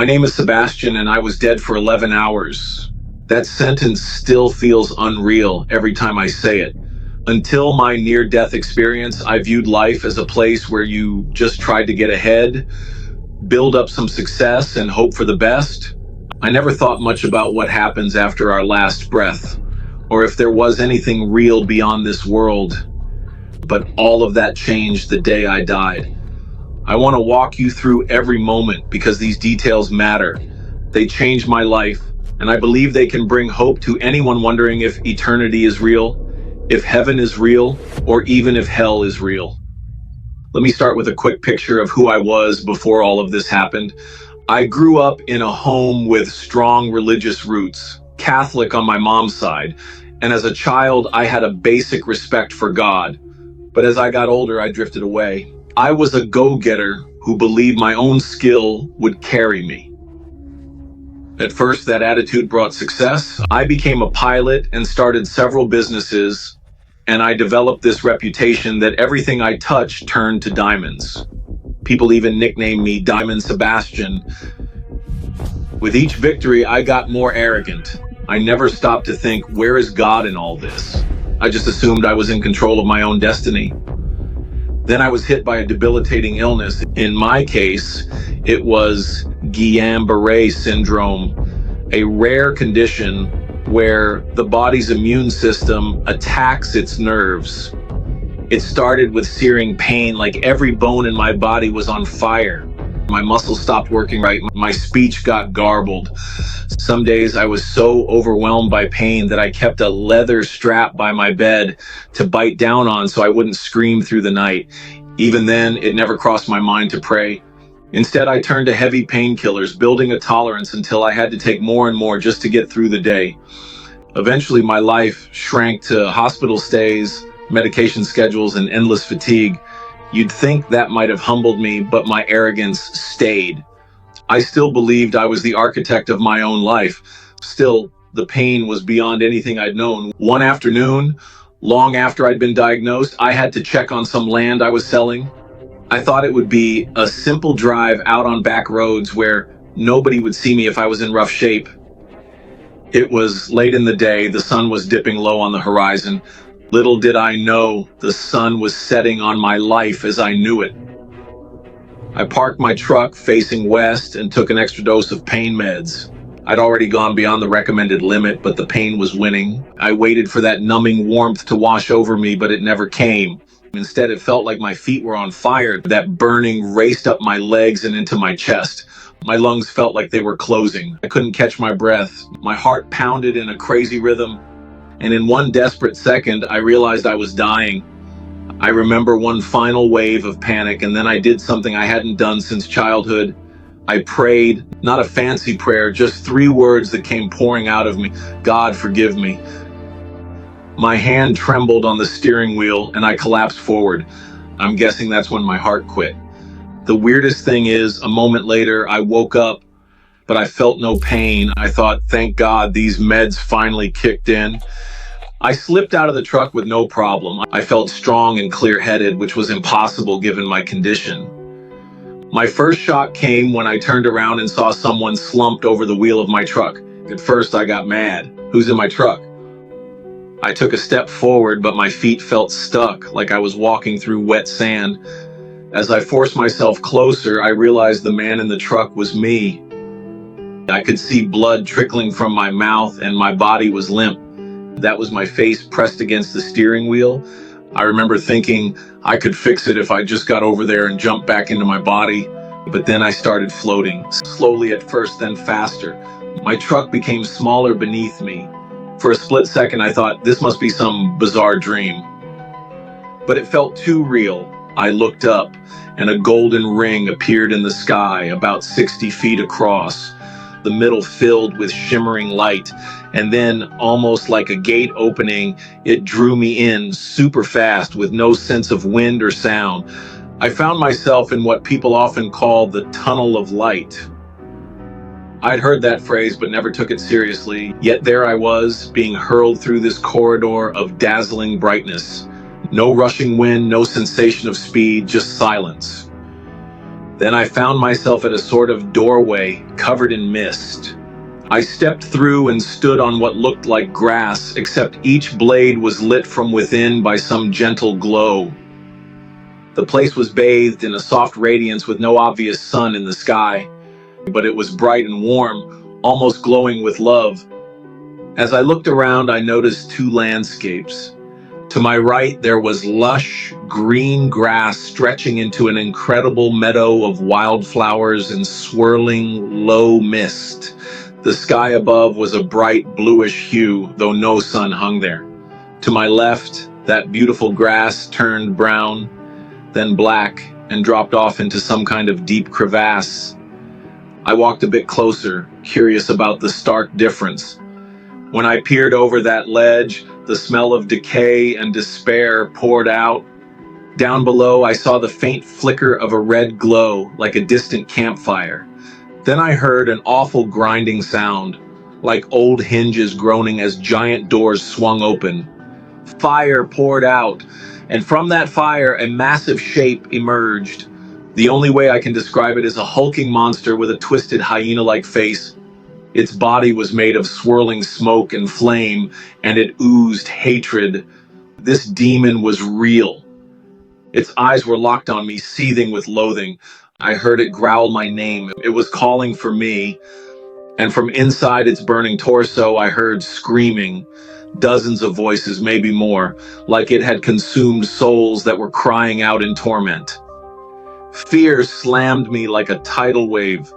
My name is Sebastian, and I was dead for 11 hours. That sentence still feels unreal every time I say it. Until my near-death experience, I viewed life as a place where you just tried to get ahead, build up some success, and hope for the best. I never thought much about what happens after our last breath, or if there was anything real beyond this world. But all of that changed the day I died. I want to walk you through every moment because these details matter. They changed my life, and I believe they can bring hope to anyone wondering if eternity is real, if heaven is real, or even if hell is real. Let me start with a quick picture of who I was before all of this happened. I grew up in a home with strong religious roots, Catholic on my mom's side, and as a child, I had a basic respect for God. But as I got older, I drifted away. I was a go-getter who believed my own skill would carry me. At first, that attitude brought success. I became a pilot and started several businesses, and I developed this reputation that everything I touched turned to diamonds. People even nicknamed me Diamond Sebastian. With each victory, I got more arrogant. I never stopped to think, where is God in all this? I just assumed I was in control of my own destiny. Then I was hit by a debilitating illness. In my case, it was Guillain-Barré syndrome, a rare condition where the body's immune system attacks its nerves. It started with searing pain, like every bone in my body was on fire. My muscles stopped working right. My speech got garbled. Some days I was so overwhelmed by pain that I kept a leather strap by my bed to bite down on so I wouldn't scream through the night. Even then, it never crossed my mind to pray. Instead, I turned to heavy painkillers, building a tolerance until I had to take more and more just to get through the day. Eventually, my life shrank to hospital stays, medication schedules, and endless fatigue. You'd think that might have humbled me, but my arrogance stayed. I still believed I was the architect of my own life. Still, the pain was beyond anything I'd known. One afternoon, long after I'd been diagnosed, I had to check on some land I was selling. I thought it would be a simple drive out on back roads where nobody would see me if I was in rough shape. It was late in the day, the sun was dipping low on the horizon. Little did I know the sun was setting on my life as I knew it. I parked my truck facing west and took an extra dose of pain meds. I'd already gone beyond the recommended limit, but the pain was winning. I waited for that numbing warmth to wash over me, but it never came. Instead, it felt like my feet were on fire. That burning raced up my legs and into my chest. My lungs felt like they were closing. I couldn't catch my breath. My heart pounded in a crazy rhythm. And in one desperate second, I realized I was dying. I remember one final wave of panic, and then I did something I hadn't done since childhood. I prayed, not a fancy prayer, just 3 words that came pouring out of me. God, forgive me. My hand trembled on the steering wheel, and I collapsed forward. I'm guessing that's when my heart quit. The weirdest thing is, a moment later, I woke up, but I felt no pain. I thought, thank God, these meds finally kicked in. I slipped out of the truck with no problem. I felt strong and clear-headed, which was impossible given my condition. My first shock came when I turned around and saw someone slumped over the wheel of my truck. At first, I got mad. Who's in my truck? I took a step forward, but my feet felt stuck, like I was walking through wet sand. As I forced myself closer, I realized the man in the truck was me. I could see blood trickling from my mouth, and my body was limp. That was my face pressed against the steering wheel. I remember thinking I could fix it if I just got over there and jumped back into my body. But then I started floating, slowly at first, then faster. My truck became smaller beneath me. For a split second, I thought this must be some bizarre dream. But it felt too real. I looked up, and a golden ring appeared in the sky, about 60 feet across, the middle filled with shimmering light. And then, almost like a gate opening, it drew me in super fast with no sense of wind or sound. I found myself in what people often call the tunnel of light. I'd heard that phrase but never took it seriously, yet there I was, being hurled through this corridor of dazzling brightness. No rushing wind, no sensation of speed, just silence. Then I found myself at a sort of doorway covered in mist. I stepped through and stood on what looked like grass, except each blade was lit from within by some gentle glow. The place was bathed in a soft radiance with no obvious sun in the sky, but it was bright and warm, almost glowing with love. As I looked around, I noticed two landscapes. To my right, there was lush, green grass stretching into an incredible meadow of wildflowers and swirling, low mist. The sky above was a bright bluish hue, though no sun hung there. To my left, that beautiful grass turned brown, then black, and dropped off into some kind of deep crevasse. I walked a bit closer, curious about the stark difference. When I peered over that ledge, the smell of decay and despair poured out. Down below, I saw the faint flicker of a red glow, like a distant campfire. Then I heard an awful grinding sound, like old hinges groaning as giant doors swung open. Fire poured out, and from that fire, a massive shape emerged. The only way I can describe it is a hulking monster with a twisted hyena-like face. Its body was made of swirling smoke and flame, and it oozed hatred. This demon was real. Its eyes were locked on me, seething with loathing. I heard it growl my name. It was calling for me. And from inside its burning torso, I heard screaming. Dozens of voices, maybe more, like it had consumed souls that were crying out in torment. Fear slammed me like a tidal wave.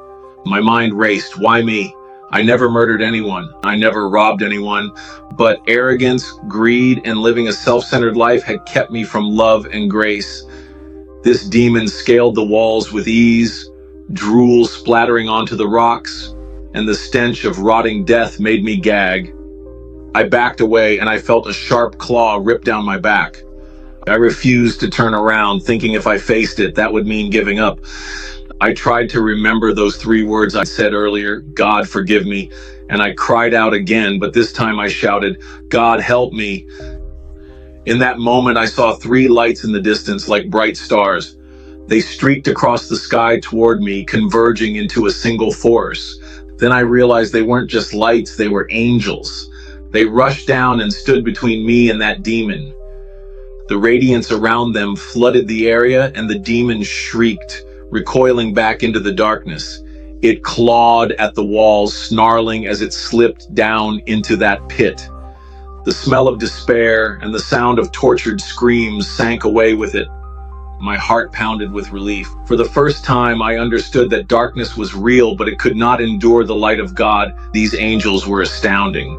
My mind raced. Why me? I never murdered anyone. I never robbed anyone. But arrogance, greed, and living a self-centered life had kept me from love and grace. This demon scaled the walls with ease, drool splattering onto the rocks, and the stench of rotting death made me gag. I backed away and I felt a sharp claw rip down my back. I refused to turn around, thinking if I faced it, that would mean giving up. I tried to remember those 3 words I said earlier, God forgive me, and I cried out again, but this time I shouted, God help me. In that moment, I saw 3 lights in the distance like bright stars. They streaked across the sky toward me, converging into a single force. Then I realized they weren't just lights, they were angels. They rushed down and stood between me and that demon. The radiance around them flooded the area, and the demon shrieked, recoiling back into the darkness. It clawed at the walls, snarling as it slipped down into that pit. The smell of despair and the sound of tortured screams sank away with it. My heart pounded with relief. For the first time, I understood that darkness was real, but it could not endure the light of God. These angels were astounding.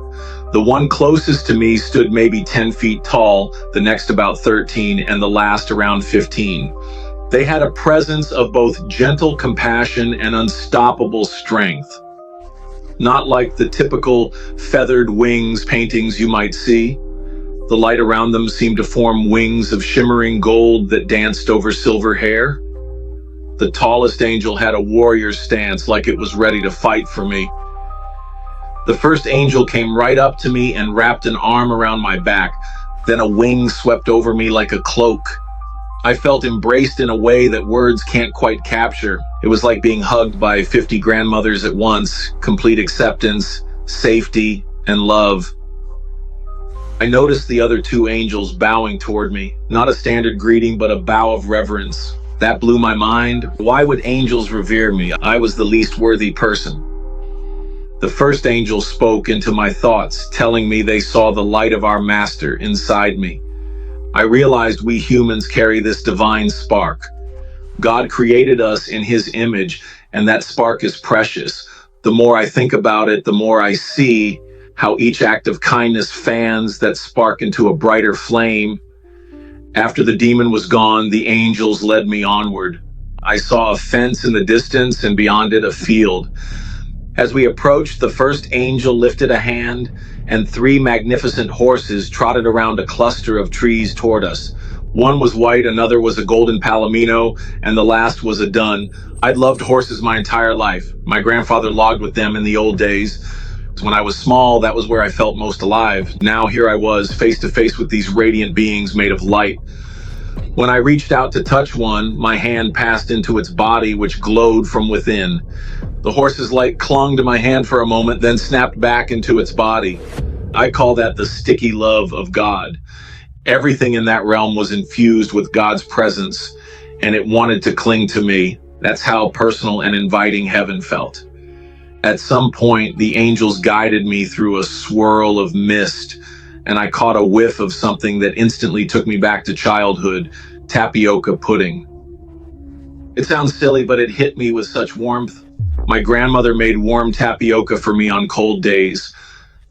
The one closest to me stood maybe 10 feet tall, the next about 13, and the last around 15. They had a presence of both gentle compassion and unstoppable strength. Not like the typical feathered wings paintings you might see. The light around them seemed to form wings of shimmering gold that danced over silver hair. The tallest angel had a warrior's stance, like it was ready to fight for me. The first angel came right up to me and wrapped an arm around my back. Then a wing swept over me like a cloak. I felt embraced in a way that words can't quite capture. It was like being hugged by 50 grandmothers at once, complete acceptance, safety, and love. I noticed the other 2 angels bowing toward me, not a standard greeting, but a bow of reverence. That blew my mind. Why would angels revere me? I was the least worthy person. The first angel spoke into my thoughts, telling me they saw the light of our master inside me. I realized we humans carry this divine spark. God created us in his image, and that spark is precious. The more I think about it, the more I see how each act of kindness fans that spark into a brighter flame. After the demon was gone, the angels led me onward. I saw a fence in the distance, and beyond it, a field. As we approached, the first angel lifted a hand, and 3 magnificent horses trotted around a cluster of trees toward us. One was white, another was a golden palomino, and the last was a dun. I'd loved horses my entire life. My grandfather logged with them in the old days. When I was small, that was where I felt most alive. Now here I was, face to face with these radiant beings made of light. When I reached out to touch one, my hand passed into its body, which glowed from within. The horse's light clung to my hand for a moment, then snapped back into its body. I call that the sticky love of God. Everything in that realm was infused with God's presence, and it wanted to cling to me. That's how personal and inviting heaven felt. At some point, the angels guided me through a swirl of mist, and I caught a whiff of something that instantly took me back to childhood: tapioca pudding. It sounds silly, but it hit me with such warmth. My grandmother made warm tapioca for me on cold days.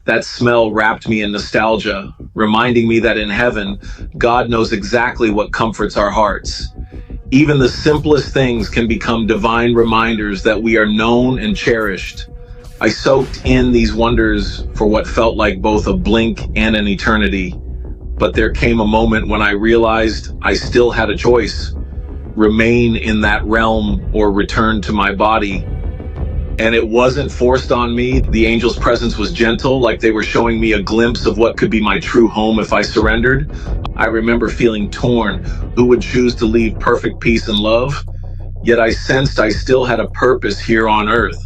That smell wrapped me in nostalgia, reminding me that in heaven, God knows exactly what comforts our hearts. Even the simplest things can become divine reminders that we are known and cherished. I soaked in these wonders for what felt like both a blink and an eternity. But there came a moment when I realized I still had a choice: remain in that realm or return to my body. And it wasn't forced on me. The angel's presence was gentle, like they were showing me a glimpse of what could be my true home if I surrendered. I remember feeling torn. Who would choose to leave perfect peace and love? Yet I sensed I still had a purpose here on earth.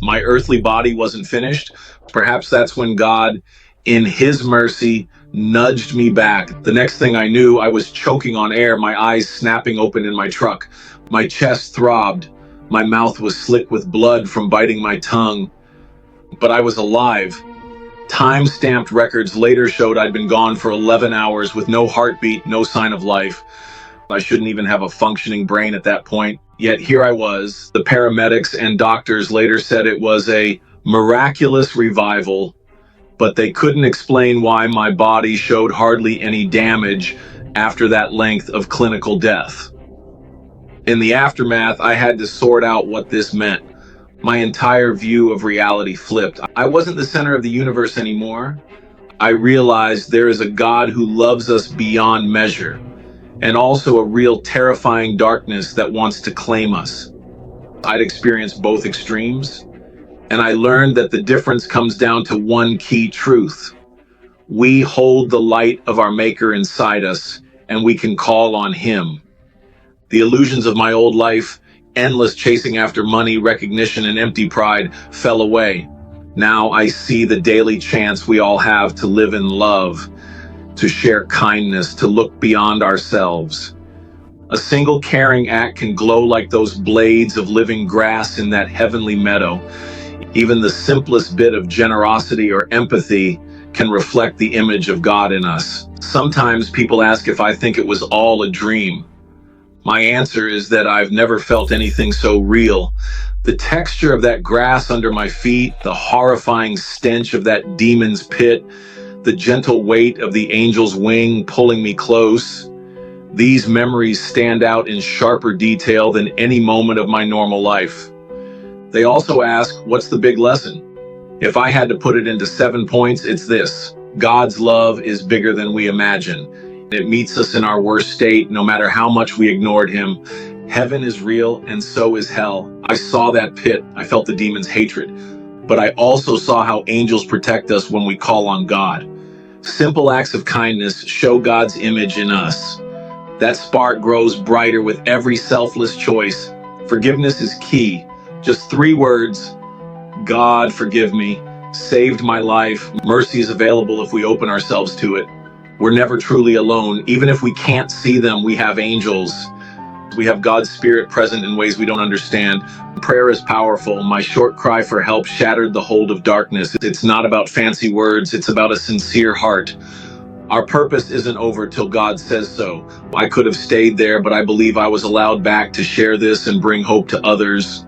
My earthly body wasn't finished. Perhaps that's when God, in His mercy, nudged me back. The next thing I knew, I was choking on air, my eyes snapping open in my truck. My chest throbbed. My mouth was slick with blood from biting my tongue. But I was alive. Time-stamped records later showed I'd been gone for 11 hours with no heartbeat, no sign of life. I shouldn't even have a functioning brain at that point. Yet here I was. The paramedics and doctors later said it was a miraculous revival, but they couldn't explain why my body showed hardly any damage after that length of clinical death. In the aftermath, I had to sort out what this meant. My entire view of reality flipped. I wasn't the center of the universe anymore. I realized there is a God who loves us beyond measure, and also a real terrifying darkness that wants to claim us. I'd experienced both extremes, and I learned that the difference comes down to one key truth. We hold the light of our Maker inside us, and we can call on Him. The illusions of my old life, endless chasing after money, recognition, and empty pride, fell away. Now I see the daily chance we all have to live in love, to share kindness, to look beyond ourselves. A single caring act can glow like those blades of living grass in that heavenly meadow. Even the simplest bit of generosity or empathy can reflect the image of God in us. Sometimes people ask if I think it was all a dream. My answer is that I've never felt anything so real. The texture of that grass under my feet, the horrifying stench of that demon's pit, the gentle weight of the angel's wing pulling me close. These memories stand out in sharper detail than any moment of my normal life. They also ask, what's the big lesson? If I had to put it into 7 points, it's this: God's love is bigger than we imagine. It meets us in our worst state, no matter how much we ignored Him. Heaven is real, and so is hell. I saw that pit. I felt the demon's hatred. But I also saw how angels protect us when we call on God. Simple acts of kindness show God's image in us. That spark grows brighter with every selfless choice. Forgiveness is key. Just 3 words: God, forgive me, saved my life. Mercy is available if we open ourselves to it. We're never truly alone. Even if we can't see them, we have angels. We have God's Spirit present in ways we don't understand. Prayer is powerful. My short cry for help shattered the hold of darkness. It's not about fancy words. It's about a sincere heart. Our purpose isn't over till God says so. I could have stayed there, but I believe I was allowed back to share this and bring hope to others.